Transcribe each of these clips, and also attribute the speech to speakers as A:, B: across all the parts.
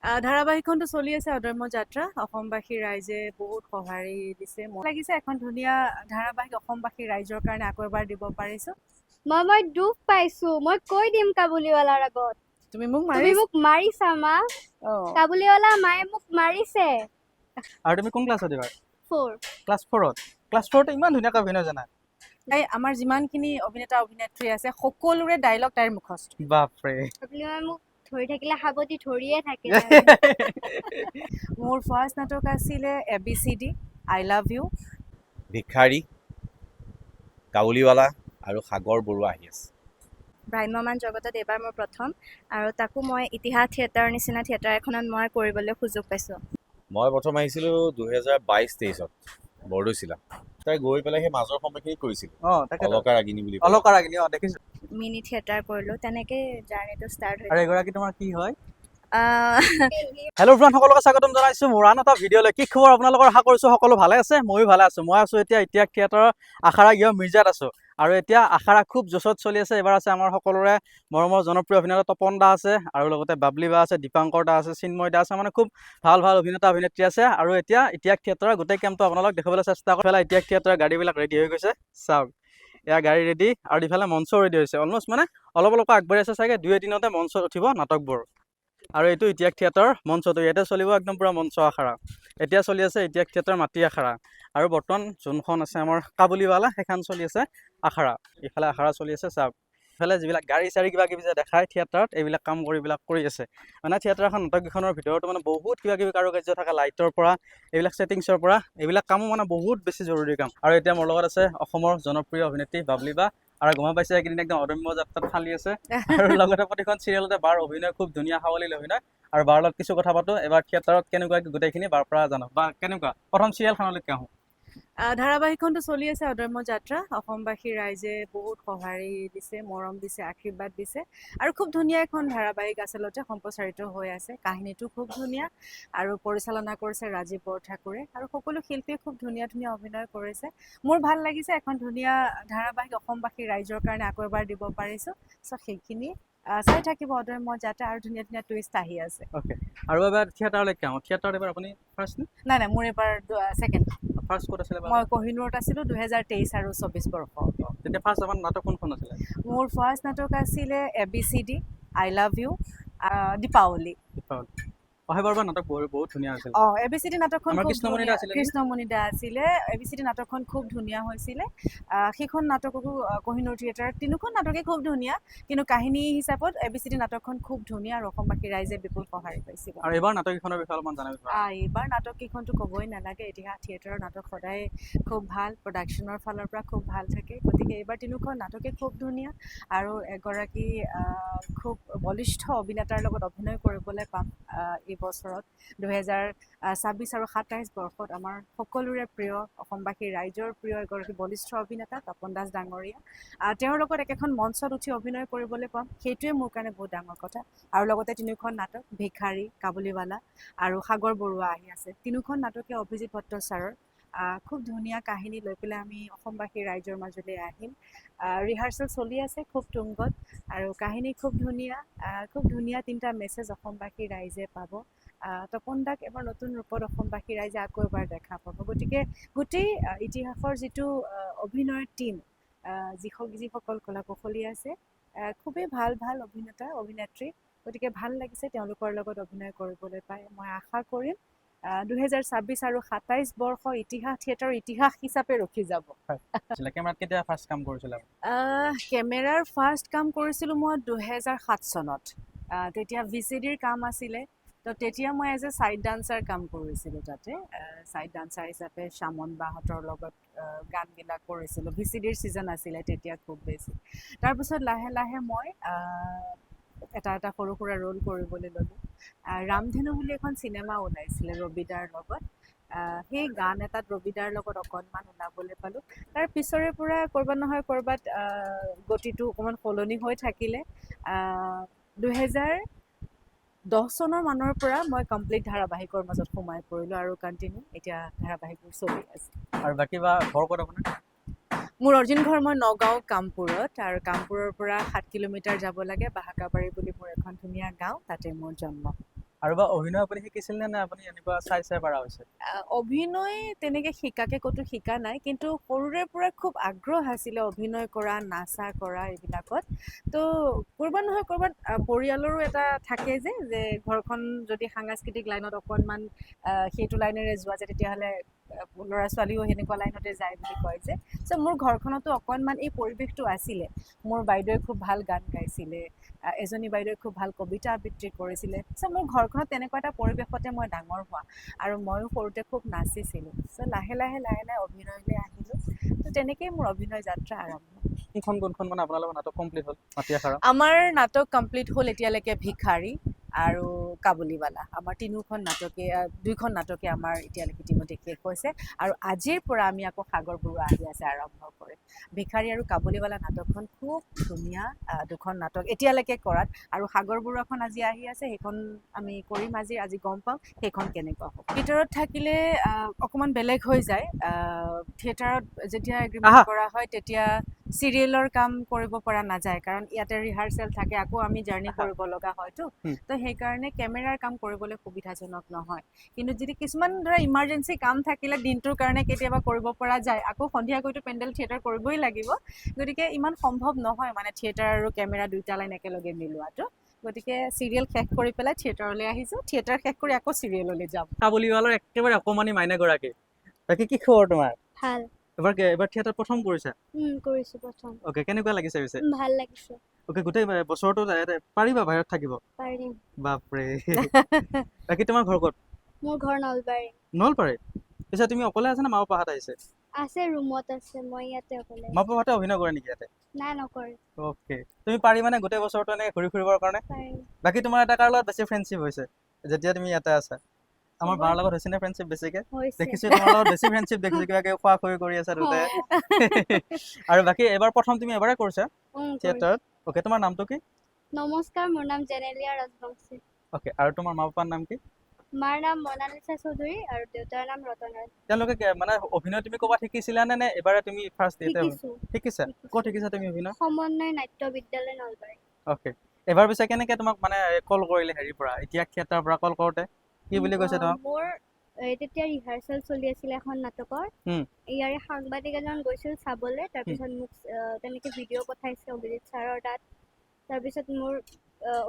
A: ধাৰাবাহিকখনটো চলি আছে অদম্য যাত্ৰা। অসমবাসী ৰাইজে বহুত সঁহাৰি দিছে। মোৰ লাগিছে এখন ধুনীয়া ধাৰাবাহিক অসমবাসী ৰাইজৰ কাৰণে আকৌ এবাৰ দিব পাৰিছো।
B: মই দুখ পাইছো। মই কৈ দিম কাবুলিৱালাৰ আগত।
A: তুমি মোক
B: মাৰিছা মা। কাবুলিৱালা মায়ে মোক মাৰিছে।
C: আৰু তুমি কোন ক্লাছত এবাৰ?
B: 4
C: ক্লাছ 4ত। ক্লাছ 4ত ইমান ধুনীয়াকৈ অভিনয় জানা।
A: তাই আমাৰ যিমানখিনি অভিনেতা অভিনেত্ৰী আছে সকলোৰে ডাইলগ তাইৰ মুখস্থ।
C: বাপৰে।
B: কাবুলিৱালা মোক ধৰি থাকিলে সাৱটি ধৰিয়ে থাকে।
A: মোৰ ফাৰ্ষ্ট নাটক আছিলে ABCD I Love You।
D: ভিক্ষাৰী, কাবুলিৱালা আৰু সাগৰ বৰুৱা আহি আছে।
B: ভ্ৰাম্যমান জগতত এইবাৰ মোৰ প্ৰথম, আৰু তাকো মই ইতিহাস থিয়েটাৰৰ নিচিনা থিয়েটাৰ এখনত মই কৰিবলৈ সুযোগ পাইছোঁ।
D: মই প্ৰথম আহিছিলোঁ 2022-23ত বৰদৈচিলা। তাই গৈ পেলাই সেই মাজৰ সময়খিনি কৰিছিলোঁ।
C: তাকে
D: অলকা ৰাগিনী বুলি
C: অলকা ৰাগিনী দেখিছো।
B: মিনি থিয়েটাৰ কৰিলোঁ, তেনেকৈ জাৰ্ণিটো ষ্টাৰ্ট
C: আৰু
B: হৈ
C: এগৰাকী তোমাৰ কি হয়? হেল্ল' ফ্ৰেণ্ড, সকলোকে স্বাগতম জনাইছোঁ মোৰ আন এটা ভিডিঅ'লৈ। কি খবৰ আপোনালোকৰ? আশা কৰিছোঁ সকলো ভালে আছে। ময়ো ভালে আছোঁ। মই আছোঁ এতিয়া ইতিহাস থিয়েটাৰৰ আখাৰা গৃহ মিৰ্জাত আছোঁ। আৰু এতিয়া আখাৰা খুব জোচত চলি আছে। এইবাৰ আছে আমাৰ সকলোৰে মৰমৰ জনপ্ৰিয় অভিনেতা তপন দা আছে, আৰু লগতে বাবলি বা আছে, দীপাংকৰ দা আছে, চিন্ময় দা আছে। মানে খুব ভাল ভাল অভিনেতা অভিনেত্ৰী আছে। আৰু এতিয়া ইতিহাস থিয়েটাৰৰ গোটেই কেম্পটো আপোনালোক দেখাবলৈ চেষ্টা কৰি পেলাই ইতিহাস থিয়েটাৰৰ গাড়ীবিলাক ৰেডি হৈ গৈছে। চাওক, এয়া গাড়ী ৰেডি, আৰু ইফালে মঞ্চ ৰেডি হৈছে। অলমষ্ট মানে অলপ আগবাঢ়ি আছে চাগে। 2 এদিনতে মঞ্চত উঠিব নাটকবোৰ। আৰু এইটো ইতিহাস থিয়েটাৰৰ মঞ্চটো। ইয়াতে চলিব একদম পুৰা মঞ্চ আখৰা। এতিয়া চলি আছে ইতিহাস থিয়েটাৰৰ মাটি আখৰা। আৰু বৰ্তমান যোনখন আছে আমাৰ কাবুলিৱালা, সেইখন চলি আছে আখৰা। ইফালে আখৰা চলি আছে। চাওক, ইফালে যিবিলাক গাড়ী চাড়ী কিবা কিবি যে দেখায় থিয়েটাৰত, এইবিলাক কাম কৰি আছে। মানে থিয়েটাৰ এখন নাটককেইখনৰ ভিতৰতো মানে বহুত কিবা কিবি কাৰুকাৰ্য থাকে, লাইটৰ পৰা এইবিলাক ছেটিংছৰ পৰা। এইবিলাক কামো মানে বহুত বেছি জৰুৰী কাম। আৰু এতিয়া মোৰ লগত আছে অসমৰ জনপ্ৰিয় অভিনেত্ৰী বাবলি বা। আৰু গম পাইছে এইকেইদিন একদম অদম্য যাত্ৰাত ফালি আছে। আৰু লগতে প্ৰতিখন চিৰিয়েলতে বাৰ অভিনয় খুব ধুনীয়া, সাৱলীল অভিনয়। আৰু বাৰ লগত কিছু কথা পাতো। এবাৰ থিয়েটাৰত কেনেকুৱা গোটেইখিনি বাৰ পৰা জানো। বা কেনেকুৱা প্ৰথম চিৰিয়েলখনলৈকে আহোঁ।
A: ধাৰাবাহিকখনটো চলি আছে অদম্য যাত্ৰা। অসমবাসী ৰাইজে বহুত সঁহাৰি দিছে, মৰম দিছে, আশীৰ্বাদ দিছে। আৰু খুব ধুনীয়া এখন ধাৰাবাহিক আচলতে সম্প্ৰচাৰিত হৈ আছে। কাহিনীটো খুব ধুনীয়া, আৰু পৰিচালনা কৰিছে ৰাজীৱ বৰঠাকুৰে। আৰু সকলো শিল্পীয়ে খুব ধুনীয়া ধুনীয়া অভিনয় কৰিছে। মোৰ ভাল লাগিছে এখন ধুনীয়া ধাৰাবাহিক অসমবাসী ৰাইজৰ কাৰণে আকৌ এবাৰ দিব পাৰিছোঁ। চ' সেইখিনি চাই থাকিব অদম্য যাত্ৰা। আৰু ধুনীয়া ধুনীয়া টুইষ্ট আহি আছে।
C: অ'কে, আৰু এবাৰ থিয়েটাৰলৈকে আহোঁ। থিয়েটাৰত এবাৰ আপুনি ফাৰ্ষ্ট নে?
A: নাই, মোৰ এবাৰ ছেকেণ্ড।
C: ফাৰ্ষ্ট ক'ত আছিলে?
A: মই কোহিনুৰত আছিলোঁ 2023 আৰু 24 বৰ্ষ।
C: তেতিয়া ফাৰ্ষ্ট আপোনাৰ নাটক কোনখন আছিলে?
A: মোৰ ফাৰ্ষ্ট নাটক আছিলে ABCD I Love You, Deepawali.
C: সেইবাৰ নাটক বহুত ধুনীয়া আছিল।
A: ABCD নাটকখন
C: আমাৰ
A: খুব
C: কৃষ্ণমণি
A: ধুনীয়া।
C: দা আছিলে।
A: কৃষ্ণমণি দা আছিলে। ABCD নাটকখন খুব ধুনীয়া হৈছিলে। সেইখন নাটককো কোহিনুৰ থিয়েটাৰত 3খন নাটকেই খুব ধুনীয়া, কিন্তু কাহিনী হিচাপত ABCD নাটকখন খুব ধুনীয়া, আৰু অসমবাসী ৰাইজে বিপুল সঁহাৰি পাইছিল।
C: আৰু এইবাৰ নাটককেইখনৰ বিষয়ে অলপমান জানিব।
A: এইবাৰ নাটককেইখনতো ক'বই নালাগে। ইতিহাস থিয়েটাৰৰ নাটক সদায় খুব ভাল, প্ৰডাকশ্যনৰ ফালৰ পৰা খুব ভাল থাকে। গতিকে এইবাৰ 3খন নাটকেই খুব ধুনীয়া, আৰু এগৰাকী খুব বলিষ্ঠ অভিনেতাৰ লগত অভিনয় কৰিবলৈ পাম এই বছৰত। 2026 আৰু 27 বৰ্ষত আমাৰ সকলোৰে প্ৰিয়, অসমবাসী ৰাইজৰ প্ৰিয় এগৰাকী বলিষ্ঠ অভিনেতা তপন দাস ডাঙৰীয়া, তেওঁৰ লগত একেখন মঞ্চত উঠি অভিনয় কৰিবলৈ পাম। সেইটোৱে মোৰ কাৰণে বহুত ডাঙৰ কথা। আৰু লগতে 3খন নাটক, ভিক্ষাৰী, কাবুলিৱালা আৰু সাগৰ বৰুৱা আহি আছে। 3খন নাটকে অভিজিত ভট্টাচাৰ্যৰ খুব ধুনীয়া কাহিনী লৈ পেলাই আমি অসমবাসী ৰাইজৰ মাজলৈ আহিম। ৰিহাৰ্চেল চলি আছে খুব তুংগত, আৰু কাহিনী খুব ধুনীয়া। 3টা মেছেজ অসমবাসী ৰাইজে পাব। তপন দাক এবাৰ নতুন ৰূপত অসমবাসী ৰাইজে আকৌ এবাৰ দেখা পাব। গতিকে গোটেই ইতিহাসৰ যিটো অভিনয়ৰ টীম, যিসকল কলা কৌশলী আছে, খুবেই ভাল ভাল অভিনেতা অভিনেত্ৰী। গতিকে ভাল লাগিছে তেওঁলোকৰ লগত অভিনয় কৰিবলৈ পাই। মই আশা কৰিম 2026 আৰু 27 বৰ্ষ ইতিহাস থিয়েটাৰৰ ইতিহাস হিচাপে ৰখি যাব।
C: কেমেৰাত কেতিয়া ফাৰ্ষ্ট কাম কৰিছিলে?
A: কেমেৰাৰ ফাৰ্ষ্ট কাম কৰিছিলোঁ মই 2007 চনত। তেতিয়া VCDৰ কাম আছিলে। তো তেতিয়া মই এজ এ ছাইড ডান্সাৰ কাম কৰিছিলোঁ তাতে। ছাইড ডান্সাৰ হিচাপে শ্যামন বাহঁতৰ লগত গানবিলাক কৰিছিলোঁ। VCDৰ ছিজন আছিলে তেতিয়া খুব বেছি। তাৰপিছত লাহে লাহে মই এটা সৰু সুৰা ৰোল কৰিবলৈ ল'লোঁ। ৰামধেনু বুলি এখন চিনেমা ওলাইছিলে ৰবিদাৰ লগত। সেই গান এটাত ৰবিদাৰ লগত অকণমান ওলাবলৈ পালোঁ। তাৰ পিছৰে পৰা ক'ৰবাত নহয় ক'ৰবাত গতিটো অকণমান সলনি হৈ থাকিলে। 2010 চনৰ মানৰ পৰা মই কমপ্লিট ধাৰাবাহিকৰ মাজত সোমাই পৰিলোঁ, আৰু কণ্টিনিউ এতিয়া ধাৰাবাহিকবোৰ চলি আছে।
C: আৰু বাকী বা ঘৰ ক'ত আপোনাৰ?
A: মোৰ অৰিজিন ঘৰ মই নগাঁও কামপুৰত, আৰু কামপুৰৰ পৰা 7 কিলোমিটাৰ যাব লাগে। বাহাকাবাৰী বুলি মোৰ এখন ধুনীয়া গাঁও, তাতে মোৰ জন্ম।
C: আৰু বা অভিনয় আপুনি শিকিছিল নে আপুনি এনেকুৱা চাই চাই পাৰা হৈছে?
A: অভিনয় তেনেকে শিকাকে ক'তো শিকা নাই, কিন্তু সৰুৰে পৰা খুব আগ্ৰহ আছিলে অভিনয় কৰা, নাচা কৰা এইবিলাকত। তো ক'ৰবাত নহয় ক'ৰবাত পৰিয়ালৰো এটা থাকে যে ঘৰখন যদি সাংস্কৃতিক লাইনত অকণমান সেইটো লাইনেৰে যোৱা যায় তেতিয়াহ'লে ল'ৰা ছোৱালীও সেনেকুৱা লাইনতে যায় বুলি কয় যে। চ' মোৰ ঘৰখনতো অকণমান এই পৰিৱেশটো আছিলে। মোৰ বাইদেৱে খুব ভাল গান গাইছিলে, এজনী বাইদেৱে খুব ভাল কবিতা আবৃত্তি কৰিছিলে। চ' মোৰ ঘৰখনত তেনেকুৱা এটা পৰিৱেশতে মই ডাঙৰ হোৱা, আৰু ময়ো সৰুতে খুব নাচিছিলোঁ। চ' লাহে লাহে অভিনয়লৈ আহিলোঁ। তো তেনেকেই মোৰ অভিনয় যাত্ৰা আৰম্ভ।
C: কোনখন মানে আপোনালোকৰ নাটক কমপ্লিট হ'ল মাটি আখৰা?
A: আমাৰ নাটক কমপ্লিট হ'ল এতিয়ালৈকে ভিখাৰী আৰু কাবুলীৱালা। আমাৰ দুইখন নাটকে আমাৰ এতিয়ালৈকে ইতিমধ্যে শেষ হৈছে, আৰু আজিৰ পৰা আমি আকৌ সাগৰ বৰুৱা আহি আছে আৰম্ভ কৰিম। ভিখাৰী আৰু কাবুলীৱালা নাটকখন খুব ধুনীয়া দুখন নাটক এতিয়ালৈকে কৰাত, আৰু সাগৰ বৰুৱাখন আজি আহি আছে, সেইখন আমি কৰিম আজি গম পাম সেইখন কেনেকুৱা হ'ব। ভিতৰত থাকিলে অকণমান বেলেগ হৈ যায়। থিয়েটাৰত যেতিয়া এগ্ৰিমেণ্ট কৰা হয় তেতিয়া চিৰিয়েলৰ কাম কৰিব পৰা নাযায়, কাৰণ ইয়াতে ৰিহাৰ্চেল থাকে, আকৌ আমি জাৰ্ণি কৰিব লগা হয়তো। তো সেইকাৰণে কেমেৰাৰ কাম কৰিবলৈ সুবিধাজনক নহয়। কিন্তু যদি কিছুমান ধৰা ইমাৰ্জেঞ্চি কাম থাকিলে দিনটোৰ কাৰণে কেতিয়াবা কৰিব পৰা যায়, আকৌ সন্ধিয়া গৈতো পেণ্ডেল থিয়েটাৰ কৰিবই লাগিব। গতিকে ইমান সম্ভৱ নহয় মানে থিয়েটাৰ আৰু কেমেৰা দুইটা লাইন একেলগে মিলোৱাটো। গতিকে চিৰিয়েল শেষ কৰি পেলাই থিয়েটাৰলৈ আহিছোঁ, থিয়েটাৰ শেষ কৰি আকৌ চিৰিয়েললৈ যাম।
C: কাবুলীৱালাৰ একেবাৰে অকণমানি মাইনাগৰাকী। বাকী কি খবৰ তোমাৰ?
B: ভাল।
C: এবাৰ থিয়েটাৰ প্ৰথম কৰিছা?
B: কৰিছোঁ প্ৰথম।
C: অ'কে, কেনেকুৱা লাগিছে পিছে?
B: ভাল লাগিছে।
C: অ'কে, গোটেই বছৰটো পাৰিবা বাহিৰত থাকিব?
B: পাৰিম।
C: বাপৰে। বাকী তোমাৰ ঘৰ ক'ত?
B: মোৰ ঘৰ নলবাৰী।
C: নলবাৰী? পিছে তুমি অকলে আছা নে মা পাপাহঁত আহিছে?
B: আছে, ৰুমত আছে, মই ইয়াতে অকলে।
C: মা পাপাহঁতে অভিনয় কৰে নেকি ইয়াতে?
B: নাই, নকৰে।
C: অ'কে, তুমি পাৰিবানে গোটেই বছৰটো এনেকৈ ঘূৰি ফুৰিবৰ কাৰণে?
B: পাৰিম।
C: বাকী তোমাৰ এটা কাৰ লগত বেছি ফ্ৰেণ্ডশ্বিপ হৈছে যেতিয়া তুমি ইয়াতে আছা? আমাৰ বাৰ লগত হৈছে নে ফ্ৰেণ্ডশ্বিপ বেছিকে? দেখিছোঁ তোমাৰ লগত বেছি ফ্ৰেণ্ডশ্বিপ দেখিছোঁ, কিবা কিবি খোৱা খৰি কৰি আছা দুটাই। আৰু বাকী এবাৰ প্ৰথম তুমি এবাৰে কৰিছা থিয়েটাৰত? অ'কে, তোমাৰ নামটো কি?
B: নমস্কাৰ, মোৰ নাম জেনেলিয়া ৰাজবংশী।
C: অ'কে, আৰু তোমাৰ মা পাপাৰ নাম কি?
B: মাৰ নাম মনালিছা চৌধুৰী আৰু দেউতাৰ নাম ৰতন ৰাজ।
C: তেওঁলোকে মানে অভিনয় তুমি ক'ৰবাত শিকিছিলানে নে এবাৰে তুমি ফাৰ্ষ্ট
B: শিকিছোঁ।
C: শিকিছা? ক'ত শিকিছা তুমি অভিনয়?
B: সমন্বয় নাট্য বিদ্যালয় নলবাৰী।
C: অ'কে, এবাৰ পিছে কেনেকৈ তোমাক মানে কল কৰিলে হেৰিৰ পৰা, এতিয়া থিয়েটাৰৰ পৰা কল কৰোঁতে কি বুলি কৈছে তোমাক?
B: মোৰ তেতিয়া ৰিহাৰ্চেল চলি আছিলে এখন নাটকৰ। ইয়াৰে সাংবাদিক এজন গৈছিল চাবলৈ, তাৰপিছত মোক তেনেকৈ ভিডিঅ' পঠাইছে অভিজিত ছাৰৰ তাত। তাৰপিছত মোৰ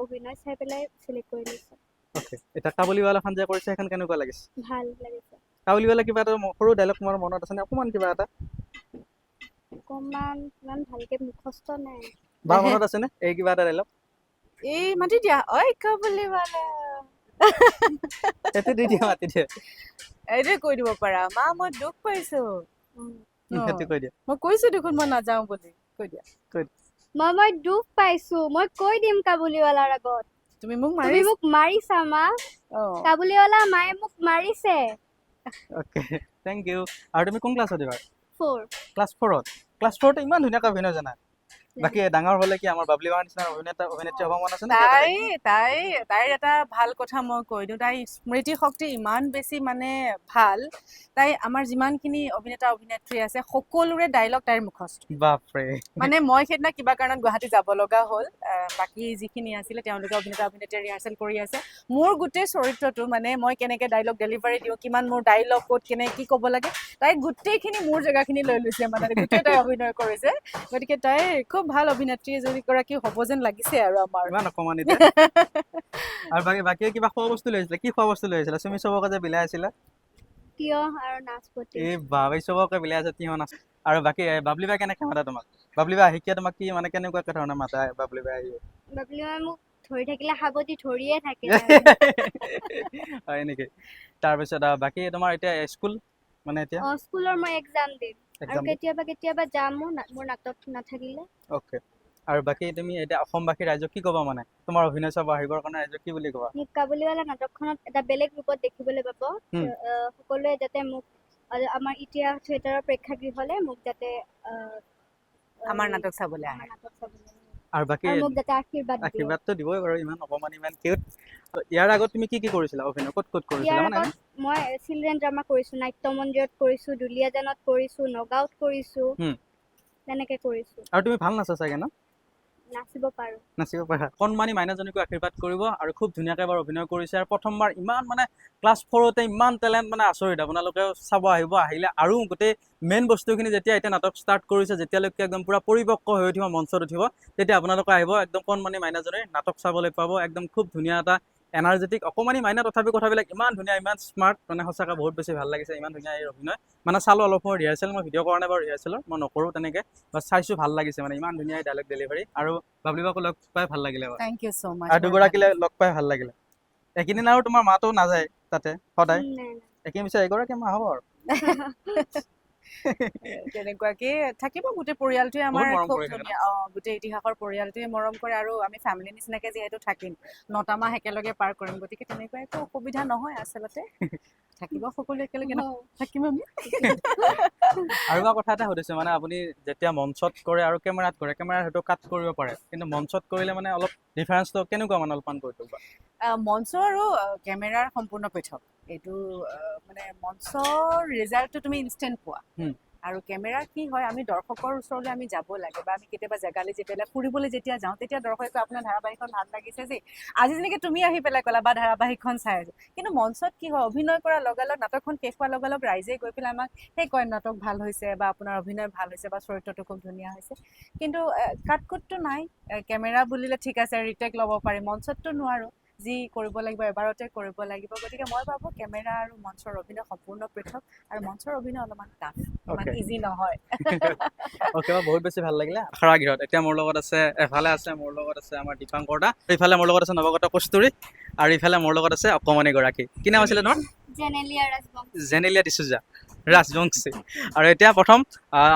B: অভিনয় চাই পেলাই চিলেক্ট কৰি লৈছে।
C: অ'কে, এতিয়া কাবুলীৱালাখন যে কৰিছে সেইখন কেনেকুৱা লাগিছে?
B: ভাল লাগিছে।
C: কাবুলীৱালা কিবা এটা সৰু ডাইলগ তোমাৰ মনত আছেনে? অকণমান কিবা এটা?
B: অকণমান ইমান ভালকৈ মুখস্থ নাই।
C: বা মনত আছেনে এই কিবা এটা ডাইলগ?
A: এই মাতি দিয়া, ঐ কাবুলীৱালা।
C: এইটো দি দিয়া, মাতি দিয়া।
A: এইটোৱে কৈ দিব পাৰা, মা মই দুখ পাইছোঁ।
C: সেইটো কৈ দিয়া।
A: মই কৈছোঁ দেখোন মই নাযাওঁ বুলি। কৈ দিয়া।
B: মই দুখ পাইছোঁ, মই কৈ দিম কাবুলীৱালাৰ আগত।
A: তুমি মোক
B: মাৰিছা মা। কাবুলীৱালা মায়ে মোক মাৰিছে।
C: Okay, thank you. আৰু তুমি কোন ক্লাছত এইবাৰ?
B: 4।
C: ক্লাছ 4ত? ক্লাছ 4তে ইমান ধুনীয়াকৈ অভিনয় জানা? বাকী ডাঙৰ হ'লে কি আমাৰ বাবলি বাৰ নিচিনা অভিনেত্ৰী হ'ব মন আছে নে?
A: তাইৰ এটা ভাল কথা মই কৈ দিওঁ, তাইৰ স্মৃতি শক্তি ইমান বেছি মানে ভাল। তাই আমাৰ যিমানখিনি অভিনেতা অভিনেত্ৰী আছে সকলোৰে ডাইলগ তাইৰ মুখস্থ।
C: বাপৰে।
A: মানে মই সেইদিনা কিবা কাৰণত গুৱাহাটী যাব লগা হ'ল, বাকী যিখিনি আছিলে তেওঁলোকে অভিনেতা অভিনেত্ৰীয়ে ৰিহাৰ্চেল কৰি আছে। মোৰ গোটেই চৰিত্ৰটো মানে মই কেনেকৈ ডাইলগ ডেলিভাৰী দিওঁ, কিমান মোৰ ডাইলগ ক'ত কেনেকৈ কি ক'ব লাগে, তাই গোটেইখিনি মোৰ জেগাখিনি লৈ লৈছে, মানে গোটেই তাই অভিনয় কৰিছে। গতিকে তাই খুব ভাল অভিনেত্ৰী এজনীগৰাকী হ'ব যেন লাগিছে আৰু আমাৰ।
C: ইমান অকণমানিতে। আৰু বাকী কিবা খোৱা বস্তু লৈ আহিছিলা? কি খোৱা বস্তু লৈ আহিছিলা? তুমি চবকে যে বিলাই আছিলা?
B: তিয়হ আৰু নাচপতি।
C: এই বাবা, চবকে বিলাই আছে তিয়হ নাচ। আৰু বাকী বাবলি বাই কেনেকৈ মাতে তোমাক? বাবলি বাই আহিকে তোমাক কি মানে কেনেকুৱাকৈ ধৰণে মাতে বাবলি বাই আহি?
B: বাবলি বাই মোক ধৰি থাকিলে সাৱটি ধৰিয়ে থাকে।
C: হয় নেকি? তাৰপিছত বাকী তোমাৰ এতিয়া স্কুল মানে এতিয়া?
B: স্কুলৰ মই এক্সাম দিম আৰু কেতিয়াবা যাম মোৰ নাটক নাথাকিলে।
C: অ'কে, আৰু বাকী তুমি এতিয়া অসমবাসী ৰাইজক কি ক'বা মানে তোমাৰ অভিনয় চাব আহিবৰ কাৰণে ৰাইজক কি বুলি ক'বা?
B: মোক কাবুলীৱালা নাটকখনত এটা বেলেগ ৰূপত দেখিবলৈ পাব। সকলোৱে যাতে মোক আমাৰ ইতিহাস থিয়েটাৰৰ প্ৰেক্ষাগৃহলৈ মোক যাতে
A: আমাৰ নাটক চাবলৈ আহে।
C: আৰু বাকী
B: মোক যাতে
C: আশীৰ্বাদটো দিবই বাৰু, ইমান অকণমান ইমান কিউট। ইয়াৰ আগত তুমি কি কৰিছিলা অভিনয়? ক'ত কৰিছিলা মানে?
B: মই চিলড্ৰেন ড্ৰামা কৰিছোঁ, নাট্য মন্দিৰত কৰিছোঁ, দুলীয়াজানত কৰিছোঁ, নগাঁৱত কৰিছোঁ, তেনেকৈ কৰিছোঁ।
C: আৰু তুমি ভাল নাচা চাগে ন?
B: নাচিব পাৰো।
C: নাচিব পাৰা কণমানি মাইনাজনীকো আশীৰ্বাদ কৰিব আৰু খুব ধুনীয়াকৈ এবাৰ অভিনয় কৰিছে আৰু প্ৰথমবাৰ ইমান মানে ক্লাছ 4তে ইমান টেলেণ্ট মানে আচৰিত আপোনালোকে চাব আহিব আহিলে আৰু গোটেই মেইন বস্তুখিনি যেতিয়া এতিয়া নাটক ষ্টাৰ্ট কৰিছে যেতিয়ালৈকে একদম পুৰা পৰিপক্ক হৈ উঠিব মঞ্চত উঠিব তেতিয়া আপোনালোকে আহিব একদম কণমানি মাইনাজনীৰ নাটক চাবলৈ পাব একদম খুব ধুনীয়া এটা এনাৰ্জেটিক অকণমানি মাইনা তথাপি কথাবিলাক ইমান ধুনীয়া ইমান স্মাৰ্ট মানে সঁচাকৈ বহুত বেছি ভাল লাগিছে ইমান ধুনীয়া এই অভিনয় মানে চালোঁ অলপ সময় ৰিহাৰ্চেল মই ভিডিঅ' কৰা নাই বাৰু ৰিহাৰ্চেলৰ মই নকৰোঁ তেনেকৈ বাট চাইছোঁ ভাল লাগিছে মানে ইমান ধুনীয়া ডাইলগ ডেলিভাৰী আৰু বাবলিবাকো লগ পাই ভাল লাগিলে বাৰু
A: থেংক ইউ ছ' মাছ
C: আৰু দুগৰাকীলৈ লগ পাই ভাল লাগিলে এইকেইদিন আৰু তোমাৰ মাতো নাযায় তাতে সদায়
B: নাই
C: এইখিনি পিছত এগৰাকী মা হ'ব আৰু
A: তেনেকুৱাকে থাকিব গোটেই পৰিয়ালটোৱে আমাৰ
C: মৰম
A: খুব
C: কৰি থাকে ন?
A: ধুনীয়া গোটেই ইতিহাসৰ পৰিয়ালটোৱে মৰম কৰে আৰু আমি ফেমিলি নিচিনাকে যিহেতু থাকিম 9টা মাহ একেলগে পাৰ কৰিম গতিকে তেনেকুৱা একো অসুবিধা নহয় আচলতে থাকিব সকলো একেলগে ন থাকিম আমি
C: আৰু এটা কথা এটা সুধিছোঁ মানে আপুনি যেতিয়া মঞ্চত কৰে আৰু কেমেৰাত কৰে কেমেৰাত হয়তো কাট কৰিব পাৰে কিন্তু মঞ্চত কৰিলে মানে অলপ ডিফাৰেঞ্চটো কেনেকুৱা মানে অলপমান কৈ দিয়ক বাৰু।
A: মঞ্চ আৰু কেমেৰাৰ সম্পূৰ্ণ পৃথক এইটো মানে মঞ্চৰ ৰিজাল্টটো তুমি ইনষ্টেণ্ট পোৱা আৰু কেমেৰা কি হয় আমি দৰ্শকৰ ওচৰলৈ আমি যাব লাগে বা আমি কেতিয়াবা জেগালৈ যেতিয়া ফুৰিবলৈ যেতিয়া যাওঁ তেতিয়া দৰ্শকে আপোনাৰ ধাৰাবাহিকখন ভাল লাগিছে যে আজি যেনেকৈ তুমি আহি পেলাই ক'লা বা ধাৰাবাহিকখন চাই আছো কিন্তু মঞ্চত কি হয় অভিনয় কৰাৰ লগে লগে নাটকখন শেষ হোৱাৰ লগে লগে ৰাইজে গৈ পেলাই আমাক সেই কয় নাটক ভাল হৈছে বা আপোনাৰ অভিনয় ভাল হৈছে বা চৰিত্ৰটো খুব ধুনীয়া হৈছে কিন্তু কাটকুটটো নাই কেমেৰা বুলিলে ঠিক আছে ৰিটেক ল'ব পাৰি মঞ্চততো নোৱাৰোঁ যি কৰিব লাগিব এবাৰতে কৰিব লাগিব গতিকে মই ভাবোঁ কেমেৰা আৰু মঞ্চৰ অভিনয় সম্পূৰ্ণ পৃথক আৰু মঞ্চৰ অভিনয় অলপমান টাফ ইমান ইজি নহয়
C: অ'কে বাৰু বহুত বেছি ভাল লাগিলে আখৰা গৃহত এতিয়া মোৰ লগত আছে এফালে আছে মোৰ লগত আছে আমাৰ দীপাংকৰ দা ইফালে মোৰ লগত আছে নৱগত কস্তুৰী আৰু ইফালে মোৰ লগত আছে অকণমানি গৰাকী কি নাম আছিলে তোমাৰ
B: জেনেলিয়া ৰাজবংশী
C: জেনেলিয়া ডিচুজা ৰাজবংশী আৰু এতিয়া প্ৰথম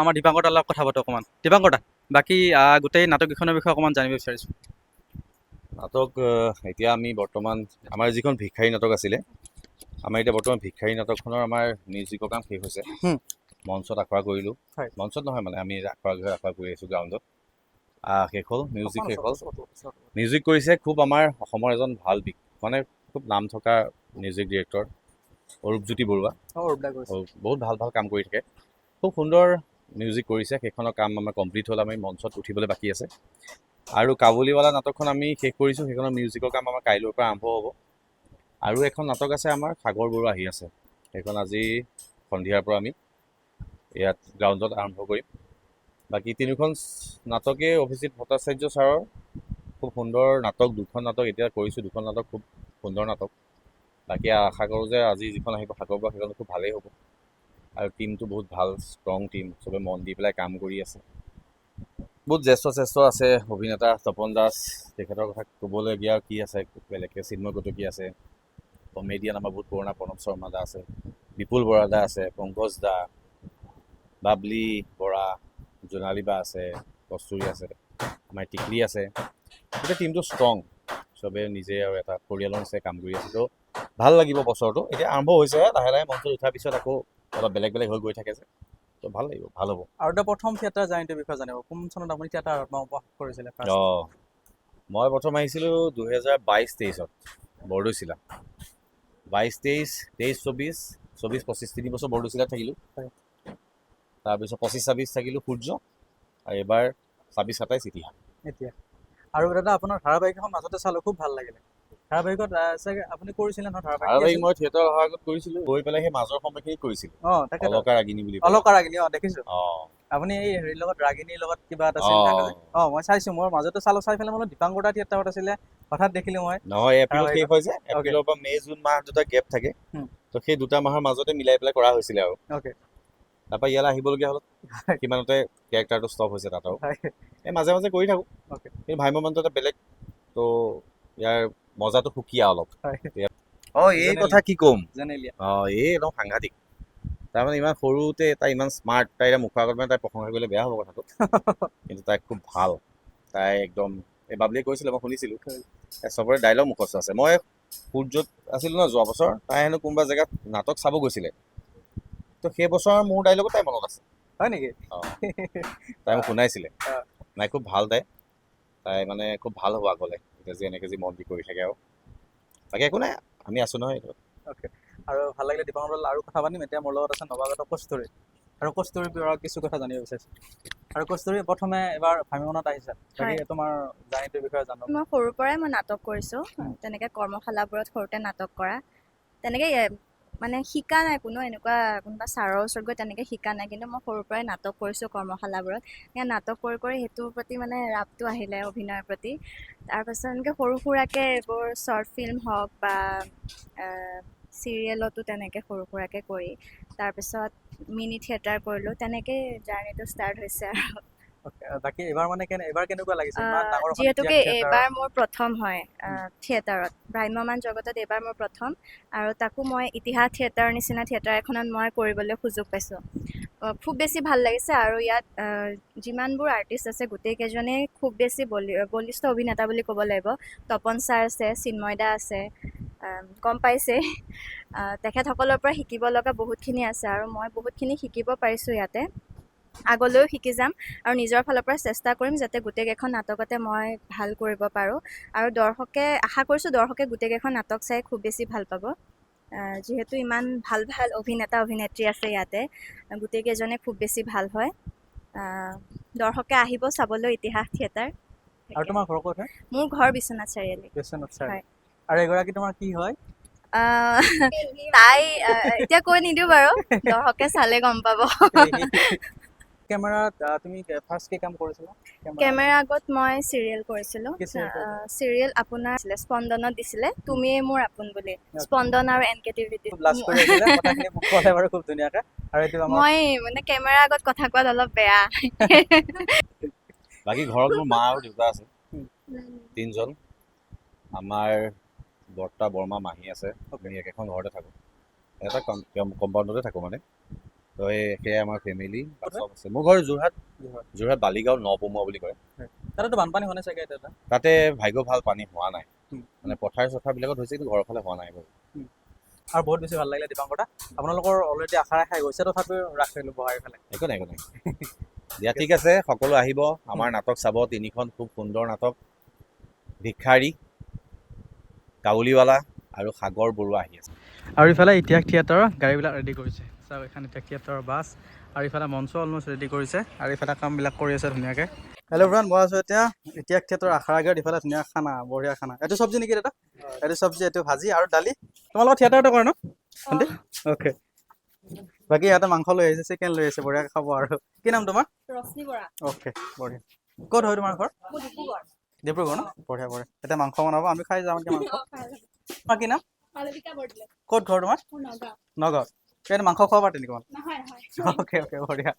C: আমাৰ দীপাংকৰ দাৰ লগত কথা পাতোঁ অকণমান দীপাংকৰ দা বাকী গোটেই নাটককেইখনৰ বিষয়ে অকণমান জানিব বিচাৰিছোঁ
D: নাটক এতিয়া আমি বৰ্তমান আমাৰ যিখন ভিক্ষাৰী নাটক আছিলে আমাৰ এতিয়া বৰ্তমান ভিক্ষাৰী নাটকখনৰ আমাৰ মিউজিকৰ কাম শেষ হৈছে মঞ্চত আখৰা কৰিলোঁ
C: হয়।
D: মঞ্চত নহয় মানে আমি আখৰা কৰি আছোঁ গ্ৰাউণ্ডত শেষ হ'ল মিউজিক শেষ হ'ল মিউজিক কৰিছে খুব আমাৰ অসমৰ এজন ভাল মানে খুব নাম থকা মিউজিক ডিৰেক্টৰ অৰূপজ্যোতি বৰুৱা বহুত ভাল ভাল কাম কৰি থাকে খুব সুন্দৰ মিউজিক কৰিছে সেইখনৰ কাম আমাৰ কমপ্লিট হ'ল আমি মঞ্চত উঠিবলৈ বাকী আছে আৰু কাবুলীৱালা নাটকখন আমি শেষ কৰিছোঁ সেইখনৰ মিউজিকৰ কাম আমাৰ কাইলৈৰ পৰা আৰম্ভ হ'ব আৰু এখন নাটক আছে আমাৰ সাগৰ বৰুৱা আহি আছে সেইখন আজি সন্ধিয়াৰ পৰা আমি ইয়াত গ্ৰাউণ্ডত আৰম্ভ কৰিম বাকী তিনিখন নাটকে অভিজিত ভট্টাচাৰ্য ছাৰৰ খুব সুন্দৰ নাটক দুখন নাটক এতিয়া কৰিছোঁ দুখন নাটক খুব সুন্দৰ নাটক বাকী আশা কৰোঁ যে আজি যিখন আহিব সাগৰ বৰুৱা সেইখন খুব ভালেই হ'ব আৰু টীমটো বহুত ভাল ষ্ট্ৰং টীম চবে মন দি পেলাই কাম কৰি আছে বহুত জ্যেষ্ঠ আছে অভিনেতা তপন দাস তেখেতৰ কথা ক'বলগীয়া কি আছে বেলেগকৈ চিন্ময় কটকী আছে কমেডিয়ান আমাৰ বহুত পুৰণা প্ৰণৱ শৰ্মা দা আছে বিপুল বৰা দা আছে পংকজ দা বাবলি বৰা জোনালী বা আছে কস্তুৰী আছে আমাৰ টিকলি আছে গোটেই টীমটো ষ্ট্ৰং চবে নিজে আৰু এটা পৰিয়ালৰ নিচিনাই কাম কৰি আছে তো ভাল লাগিব বছৰটো এতিয়া আৰম্ভ হৈছেহে লাহে লাহে মঞ্চত উঠাৰ পিছত আকৌ অলপ বেলেগ বেলেগ হৈ গৈ থাকে যে তো ভাল লাগিব ভাল হ'ব
C: আৰু এটা প্ৰথম থিয়েটাৰ জাৰ্ণিটোৰ বিষয়ে জানিব কোন চনত আপুনি থিয়েটাৰ আৰম্ভ কৰিছিলে
D: মই প্ৰথম আহিছিলোঁ 2022-23ত বৰদৈচিলা 22-23-24-25 তিনি বছৰ বৰদৈচিলাত থাকিলোঁ তাৰপিছত 25-26 থাকিলোঁ সূৰ্য আৰু এইবাৰ 26-27 ইতিহাস
C: এতিয়া আৰু দাদা আপোনাৰ ধাৰাবাহিক এখন মাজতে চালোঁ খুব ভাল লাগিলে ধাৰাবাহিকত চাগে আপুনি কৰিছিলে নহয়
D: ধাৰাবাহিক মই থিয়েটাৰ অহাৰ আগত কৰিছিলোঁ গৈ পেলাই সেই মাজৰ সময়খিনি কৰিছিলোঁ
C: তাকে
D: অলকা ৰাগিনী বুলি
C: অলকা ৰাগিনী দেখিছোঁ আপুনি এই হেৰিৰ লগত ৰাগিনীৰ লগত কিবা এটা মই চাইছোঁ মই মাজতে চাই পেলাই মই দীপাংকৰ দা থিয়েটাৰত আছিলে হঠাৎ দেখিলোঁ মই
D: নহয় এপ্ৰিলত শেষ হয় যে এপ্ৰিলৰ পৰা মে' জুন মাহ দুটা গেপ থাকে তো সেই দুটা মাহৰ মাজতে মিলাই পেলাই কৰা হৈছিলে আৰু তাৰপৰা ইয়ালৈ আহিবলগীয়া হ'ল কিমানতে কেৰেক্টাৰটো ষ্টপ হৈছে তাত আৰু এই মাজে মাজে কৰি থাকোঁ কিন্তু ভাই মনটো এটা বেলেগ তো ইয়াৰ মজাটো সুকীয়া অলপ এই কথা কি ক'ম এই একদম সাংঘাতিক তাৰমানে ইমান সৰুতে তাই ইমান স্মাৰ্ট তাই এতিয়া মুখৰ আগত মানে তাই প্ৰশংসা কৰিলে বেয়া হ'ব কথাটো কিন্তু তাই খুব ভাল তাই একদম এই বাবলিয়ে কৈছিলে মই শুনিছিলোঁ চবৰে ডাইলগ মুখস্থ আছে মই সূৰ্যত আছিলোঁ ন যোৱা বছৰ তাই হেনো কোনোবা জেগাত নাটক চাব গৈছিলে তো সেই বছৰ মোৰ ডাইলগত তাই মনত আছে
C: হয় নেকি
D: তাই মোক শুনাইছিলে নাই খুব ভাল তাই মানে খুব ভাল হ'ব আগলৈ এতিয়া যে এনেকৈ যি মন দি কৰি থাকে আৰু বাকী একো নাই আমি আছোঁ নহয় এইটো
C: আৰু ভাল লাগিলে দীপাংকৰ আৰু কথা পাতিম এতিয়া মোৰ লগত আছে নৱাগত কস্তুৰী আৰু কস্তুৰীৰ পৰা কিছু কথা জানিব বিচাৰিছোঁ আৰু কস্তুৰী প্ৰথমে এবাৰ ভামিমনত আহিছে বাকী
A: হয়।
C: তোমাৰ জাৰ্নিটোৰ বিষয়ে জানো
A: মই সৰুৰ পৰাই মই নাটক কৰিছোঁ তেনেকৈ কৰ্মশালাবোৰত সৰুতে নাটক কৰা তেনেকৈ মানে শিকা নাই কোনো এনেকুৱা কোনোবা ছাৰৰ ওচৰত গৈ তেনেকৈ শিকা নাই কিন্তু মই সৰুৰ পৰাই নাটক কৰিছোঁ কৰ্মশালাবোৰত নাটক কৰি কৰি সেইটোৰ প্ৰতি মানে ৰাপটো আহিলে অভিনয়ৰ প্ৰতি তাৰপাছত এনেকৈ সৰু সুৰাকৈ এইবোৰ শ্বৰ্ট ফিল্ম হওক বা চিৰিয়েলতো তেনেকৈ সৰু সুৰাকৈ কৰি তাৰপিছত মিনি থিয়েটাৰ কৰিলোঁ তেনেকৈ জাৰ্নিটো ষ্টাৰ্ট হৈছে আৰু
C: বাকী এবাৰ মানে এবাৰ কেনেকুৱা লাগিছে ইমান ডাঙৰ এখন
A: যিহেতুকে
C: থিয়েটাৰ
A: এইবাৰ মোৰ প্ৰথম হয় থিয়েটাৰত ভ্ৰাম্যমান জগতত এইবাৰ মোৰ প্ৰথম আৰু তাকো মই ইতিহাস থিয়েটাৰৰ নিচিনা থিয়েটাৰ এখনত মই কৰিবলৈ সুযোগ পাইছোঁ খুব বেছি ভাল লাগিছে আৰু ইয়াত যিমানবোৰ আৰ্টিষ্ট আছে গোটেইকেইজনেই খুব বেছি বলিষ্ঠ অভিনেতা বুলি ক'ব লাগিব তপন ছাৰ আছে চিন্ময় দা আছে গম পাইছে তেখেতসকলৰ পৰা শিকিব লগা বহুতখিনি আছে আৰু মই বহুতখিনি শিকিব পাৰিছোঁ ইয়াতে আগলৈও শিকি যাম আৰু নিজৰ ফালৰ পৰা চেষ্টা কৰিম যাতে গোটেইকেইখন নাটকতে মই ভাল কৰিব পাৰোঁ আৰু দৰ্শকে আশা কৰিছোঁ দৰ্শকে গোটেইকেইখন নাটক চাই খুব বেছি ভাল পাব যিহেতু ইমান ভাল ভাল অভিনেতা অভিনেত্ৰী আছে ইয়াতে গোটেইকেইজনে খুব বেছি ভাল হয় দৰ্শকে আহিব চাবলৈ ইতিহাস থিয়েটাৰ
C: আৰু তোমাৰ ঘৰ ক'ত হয়
A: মোৰ ঘৰ বিশ্বনাথ চাৰিআলি
C: বিশ্বনাথ চাৰিআলি
A: হয়।
C: আৰু এগৰাকী তোমাৰ কি হয়
A: তাই এতিয়া কৈ নিদিওঁ বাৰু দৰ্শকে চালে গম পাব
C: কেমেৰাত তুমি ফাৰ্ষ্ট কি কাম কৰিছিলা
A: কেমেৰা আগত মই চিৰিয়েল কৰিছিলোঁ
C: কি serial কৰিছিলা?
A: চিৰিয়েল আপোনাৰ আছিলে স্পন্দনত দিছিলে তুমিয়ে মোৰ আপোন বুলি স্পন্দন আৰু NKTV
C: খুব লাজ কৰি আছিলে কথাখিনি মোক ক'লে বাৰু খুব ধুনীয়াকৈ আৰু এইটো আমাৰ
A: মই মানে কেমেৰা আগত কথা কোৱাত অলপ বেয়া
D: বাকী ঘৰত মোৰ মা আৰু দেউতা আছে 3জন আমাৰ বৰ্তা বৰমা মাহী আছে আমি একেখন ঘৰতে থাকোঁ এটা কম্পাউণ্ডতে থাকোঁ মানে তো সেয়াই আমাৰ ফেমিলি চব আছে মোৰ ঘৰ যোৰহাট বালিগাঁও নপমুৱা বুলি কয়
C: তাতেতো বানপানী হোৱা নাই চাগে এতিয়া
D: তাতে ভাগ্য ভাল পানী হোৱা নাই মানে পথাৰ চথাৰবিলাকত হৈছে কিন্তু ঘৰৰ ফালে হোৱা নাই বাৰু
C: আৰু বহুত বেছি ভাল লাগিলে দীপাংকৰ দা আপোনালোকৰ অলৰেডি আশাৰে খাই গৈছে তথাপিও ৰাখ থৈলোঁ বহাই পেলাই
D: একো নাই দিয়া ঠিক আছে সকলো আহিব আমাৰ নাটক চাব 3খন খুব সুন্দৰ নাটক ভিক্ষাৰী কাউলীৱালা আৰু সাগৰ বৰুৱা আহি আছে
C: আৰু ইফালে ইতিহাস থিয়েটাৰৰ গাড়ীবিলাক ৰেডি কৰিছে চাওক এখন ইতিহাস থিয়েটাৰৰ বাছ আৰু ইফালে মঞ্চ অলমষ্ট ৰেডি কৰিছে আৰু ইফালে কামবিলাক কৰি আছে ধুনীয়াকৈ হেল্ল' ফ্ৰেণ্ড মই আছোঁ এতিয়া ইতিহাস থিয়েটাৰৰ আশাৰ আগত ইফালে ধুনীয়া খানা বঢ়িয়া খানা এইটো চব্জি নেকি দাদা এইটো চব্জি এইটো ভাজি আৰু দালি তোমালোকৰ থিয়েটাৰতে কৰে ন আণ্টি অ'কে বাকী ইয়াতে মাংস লৈ আহিছে চিকেন লৈ আহিছে বঢ়িয়াকৈ খাব আৰু কি নাম তোমাৰ
A: ৰশ্মি বৰা
C: অ'কে বঢ়িয়া ক'ত হয় তোমাৰ ঘৰ ডিব্ৰুগড় ন বঢ়িয়া বঢ়িয়া এতিয়া মাংস বনাব আমি খাই যাম এতিয়া মাংস তোমাৰ কি নাম ক'ত ঘৰ তোমাৰ নগাঁও ইয়াতে মাংস খোৱা পাতে নেকি অ'কে অ'কে বঢ়িয়া